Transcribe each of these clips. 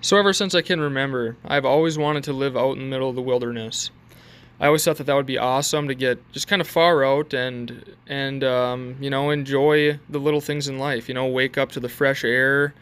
So ever since I can remember, I've always wanted to live out in the middle of the wilderness. I always thought that that would be awesome to get just kind of far out and enjoy the little things in life. Wake up to the fresh air,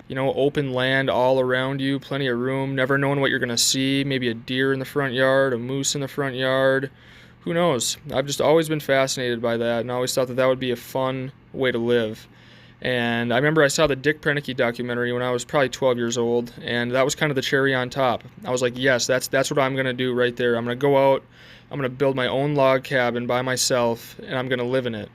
open land all around you, plenty of room, never knowing what you're gonna see. Maybe a deer in the front yard, a moose in the front yard. Who knows? I've just always been fascinated by that, and I always thought that that would be a fun way to live. And I remember I saw the Dick Proenneke documentary when I was probably 12 years old, and that was kind of the cherry on top. I was like, yes, that's what I'm gonna do right there. I'm gonna go out, I'm gonna build my own log cabin by myself, and I'm gonna live in it.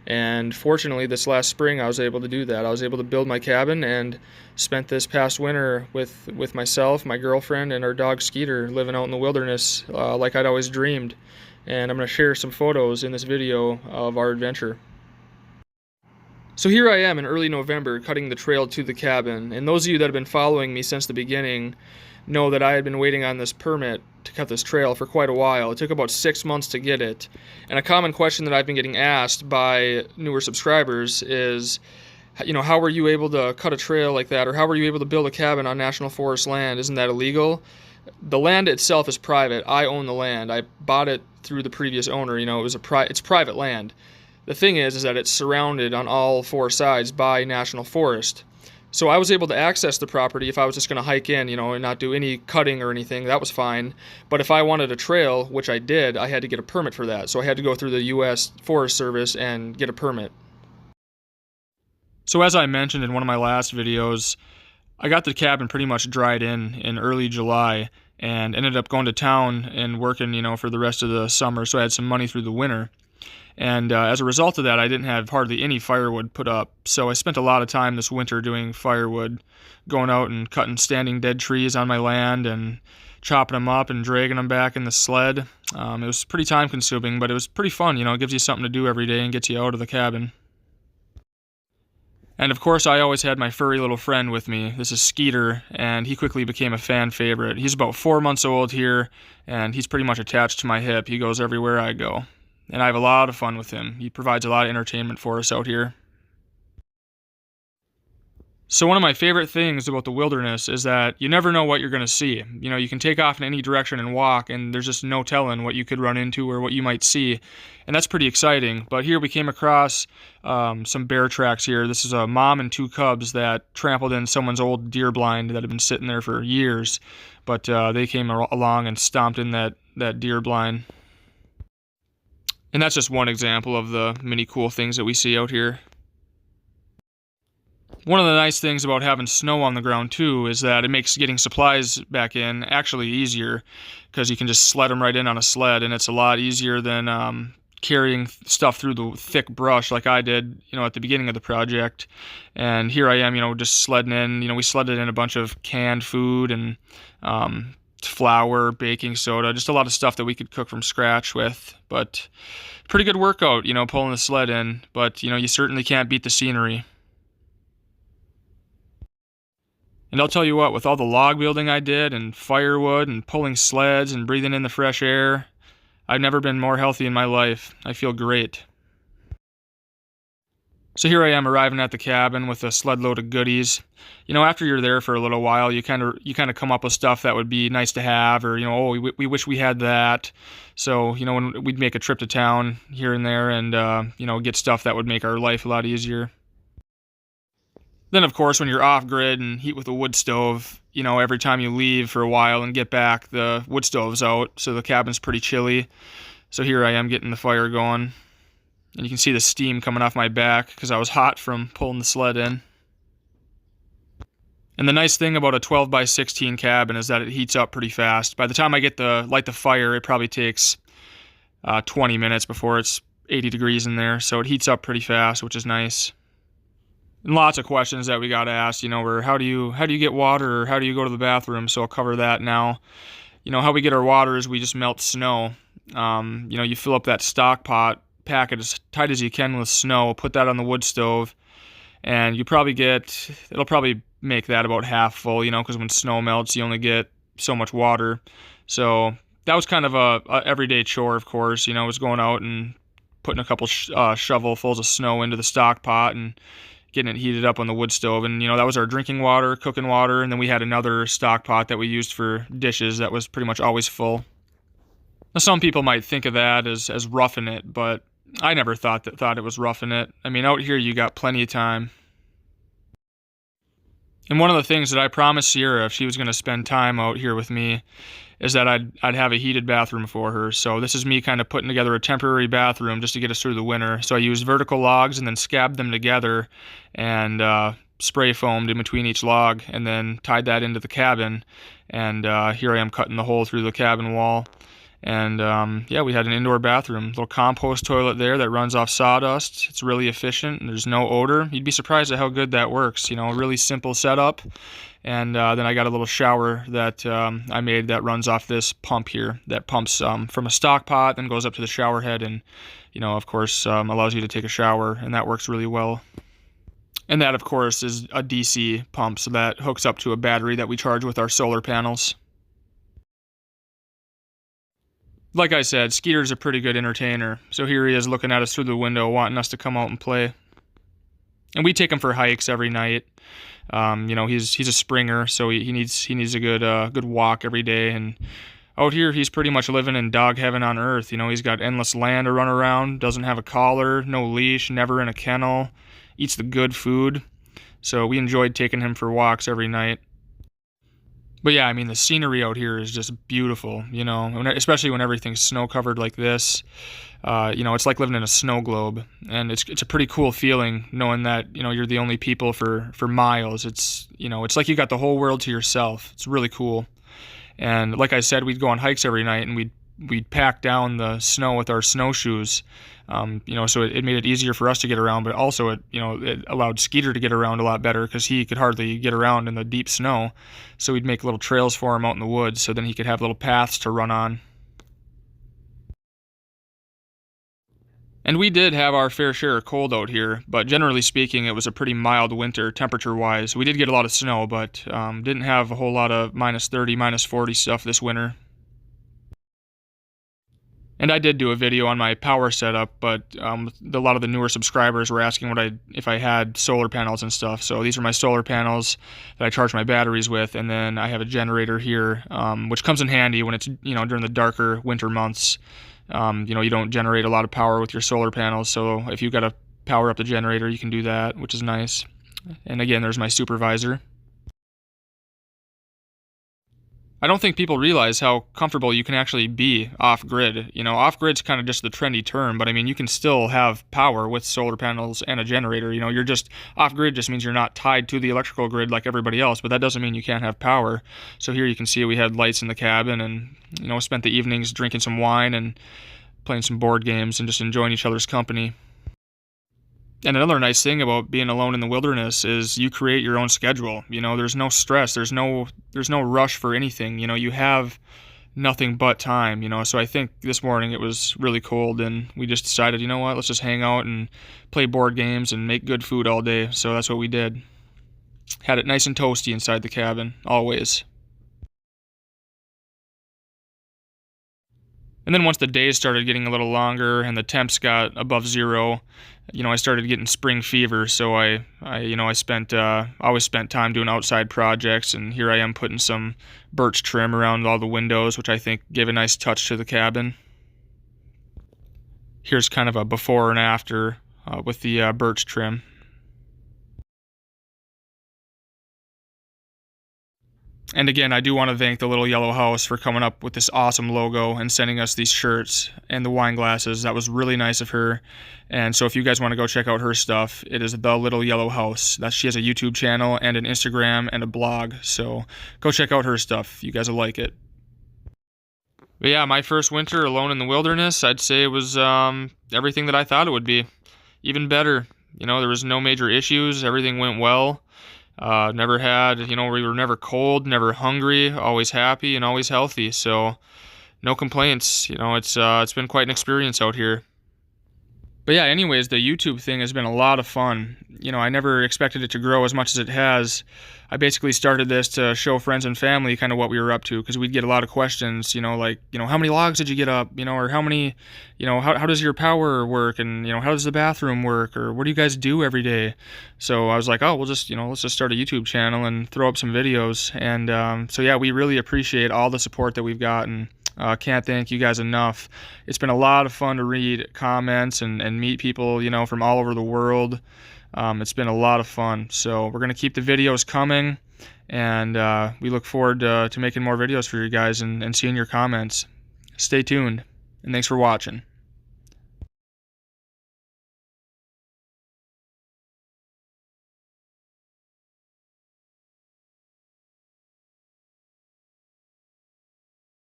And fortunately, this last spring, I was able to do that. I was able to build my cabin and spent this past winter with myself, my girlfriend, and our dog Skeeter living out in the wilderness like I'd always dreamed. And I'm gonna share some photos in this video of our adventure. So here I am in early November cutting the trail to the cabin, and those of you that have been following me since the beginning know that I had been waiting on this permit to cut this trail for quite a while. It took about 6 months to get it, and a common question that I've been getting asked by newer subscribers is, how were you able to cut a trail like that, or how were you able to build a cabin on National Forest land? Isn't that illegal? The land itself is private. I own the land. I bought it through the previous owner. It's private land. The thing is that it's surrounded on all four sides by National Forest. So I was able to access the property if I was just going to hike in, and not do any cutting or anything. That was fine. But if I wanted a trail, which I did, I had to get a permit for that. So I had to go through the U.S. Forest Service and get a permit. So as I mentioned in one of my last videos, I got the cabin pretty much dried in early July and ended up going to town and working, for the rest of the summer. So I had some money through the winter. And as a result of that, I didn't have hardly any firewood put up. So I spent a lot of time this winter doing firewood, going out and cutting standing dead trees on my land and chopping them up and dragging them back in the sled. It was pretty time consuming, but it was pretty fun. It gives you something to do every day and gets you out of the cabin. And of course, I always had my furry little friend with me. This is Skeeter, and he quickly became a fan favorite. He's about 4 months old here, and he's pretty much attached to my hip. He goes everywhere I go. And I have a lot of fun with him. He provides a lot of entertainment for us out here. So one of my favorite things about the wilderness is that you never know what you're going to see. You can take off in any direction and walk, and there's just no telling what you could run into or what you might see. And that's pretty exciting. But here we came across some bear tracks here. This is a mom and two cubs that trampled in someone's old deer blind that had been sitting there for years. But they came along and stomped in that deer blind. And that's just one example of the many cool things that we see out here. One of the nice things about having snow on the ground too is that it makes getting supplies back in actually easier, because you can just sled them right in on a sled, and it's a lot easier than carrying stuff through the thick brush like I did, at the beginning of the project. And here I am, just sledding in. We sledded in a bunch of canned food and flour, baking soda, just a lot of stuff that we could cook from scratch with. But pretty good workout, pulling the sled in. But, you certainly can't beat the scenery. And I'll tell you what, with all the log building I did and firewood and pulling sleds and breathing in the fresh air, I've never been more healthy in my life. I feel great. So here I am arriving at the cabin with a sled load of goodies. After you're there for a little while, you kind of come up with stuff that would be nice to have, or we wish we had that. So when we'd make a trip to town here and there, and get stuff that would make our life a lot easier. Then of course, when you're off grid and heat with a wood stove, every time you leave for a while and get back, the wood stove's out, so the cabin's pretty chilly. So here I am getting the fire going. And you can see the steam coming off my back because I was hot from pulling the sled in. And the nice thing about a 12 by 16 cabin is that it heats up pretty fast. By the time I light the fire, it probably takes 20 minutes before it's 80 degrees in there. So it heats up pretty fast, which is nice. And lots of questions that we got asked, were how do you get water, or how do you go to the bathroom? So I'll cover that now. How we get our water is we just melt snow. You fill up that stock pot, pack it as tight as you can with snow, put that on the wood stove, and it'll probably make that about half full, because when snow melts, you only get so much water. So that was kind of a everyday chore, of course, was going out and putting a couple shovelfuls of snow into the stock pot and getting it heated up on the wood stove. And, that was our drinking water, cooking water, and then we had another stock pot that we used for dishes that was pretty much always full. Now, some people might think of that as roughing it, but I never thought it was roughing it. I mean, out here you got plenty of time. And one of the things that I promised Sierra if she was going to spend time out here with me is that I'd have a heated bathroom for her. So this is me kind of putting together a temporary bathroom just to get us through the winter. So I used vertical logs and then scabbed them together and spray foamed in between each log and then tied that into the cabin. And here I am cutting the hole through the cabin wall. And yeah, we had an indoor bathroom, little compost toilet there that runs off sawdust. It's really efficient and there's no odor. You'd be surprised at how good that works. A really simple setup. And then I got a little shower that I made that runs off this pump here that pumps from a stock pot, then goes up to the shower head and, of course, allows you to take a shower, and that works really well. And that, of course, is a DC pump, so that hooks up to a battery that we charge with our solar panels. Like I said, Skeeter's a pretty good entertainer, so here he is looking at us through the window, wanting us to come out and play. And we take him for hikes every night. He's a springer, so he needs a good walk every day. And out here, he's pretty much living in dog heaven on earth. He's got endless land to run around, doesn't have a collar, no leash, never in a kennel, eats the good food. So we enjoyed taking him for walks every night. But yeah, I mean, the scenery out here is just beautiful, especially when everything's snow-covered like this. It's like living in a snow globe, and it's a pretty cool feeling knowing that, you're the only people for miles. It's like you got the whole world to yourself. It's really cool. And like I said, we'd go on hikes every night, and we'd pack down the snow with our snowshoes. So it made it easier for us to get around, but also it allowed Skeeter to get around a lot better because he could hardly get around in the deep snow. So we'd make little trails for him out in the woods so then he could have little paths to run on. And we did have our fair share of cold out here, but generally speaking, it was a pretty mild winter temperature-wise. We did get a lot of snow, but didn't have a whole lot of -30, -40 stuff this winter. And I did do a video on my power setup, but a lot of the newer subscribers were asking if I had solar panels and stuff. So these are my solar panels that I charge my batteries with, and then I have a generator here, which comes in handy when it's during the darker winter months. You don't generate a lot of power with your solar panels, so if you've got to power up the generator, you can do that, which is nice. And again, there's my supervisor. I don't think people realize how comfortable you can actually be off-grid. Off-grid's kind of just the trendy term, but I mean, you can still have power with solar panels and a generator. You're just off-grid just means you're not tied to the electrical grid like everybody else, but that doesn't mean you can't have power. So here you can see we had lights in the cabin and, spent the evenings drinking some wine and playing some board games and just enjoying each other's company. And another nice thing about being alone in the wilderness is you create your own schedule. There's no stress. There's no rush for anything. You have nothing but time. So I think this morning it was really cold and we just decided, let's just hang out and play board games and make good food all day. So that's what we did. Had it nice and toasty inside the cabin, always. And then once the days started getting a little longer and the temps got above zero, I started getting spring fever. So I always spent time doing outside projects, and here I am putting some birch trim around all the windows, which I think gave a nice touch to the cabin. Here's kind of a before and after with the birch trim. And again, I do want to thank the Little Yellow House for coming up with this awesome logo and sending us these shirts and the wine glasses. That was really nice of her. And so if you guys want to go check out her stuff, it is The Little Yellow House. She has a YouTube channel and an Instagram and a blog. So go check out her stuff. You guys will like it. But yeah, my first winter alone in the wilderness, I'd say it was everything that I thought it would be. Even better. There was no major issues. Everything went well. Never had, we were never cold, never hungry, always happy and always healthy. So no complaints. It's been quite an experience out here. But yeah, anyways, the YouTube thing has been a lot of fun. You know, I never expected it to grow as much as it has. I basically started this to show friends and family kind of what we were up to, because we'd get a lot of questions, you know, like, you know, how many logs did you get up, you know, or how many, you know, how does your power work, and, you know, how does the bathroom work, or what do you guys do every day? So I was like, oh, we'll just, you know, let's just start a YouTube channel and throw up some videos. And so yeah, we really appreciate all the support that we've gotten. Can't thank you guys enough. It's been a lot of fun to read comments and meet people, you know, from all over the world. It's been a lot of fun. So we're going to keep the videos coming, and we look forward to making more videos for you guys and seeing your comments. Stay tuned, and thanks for watching.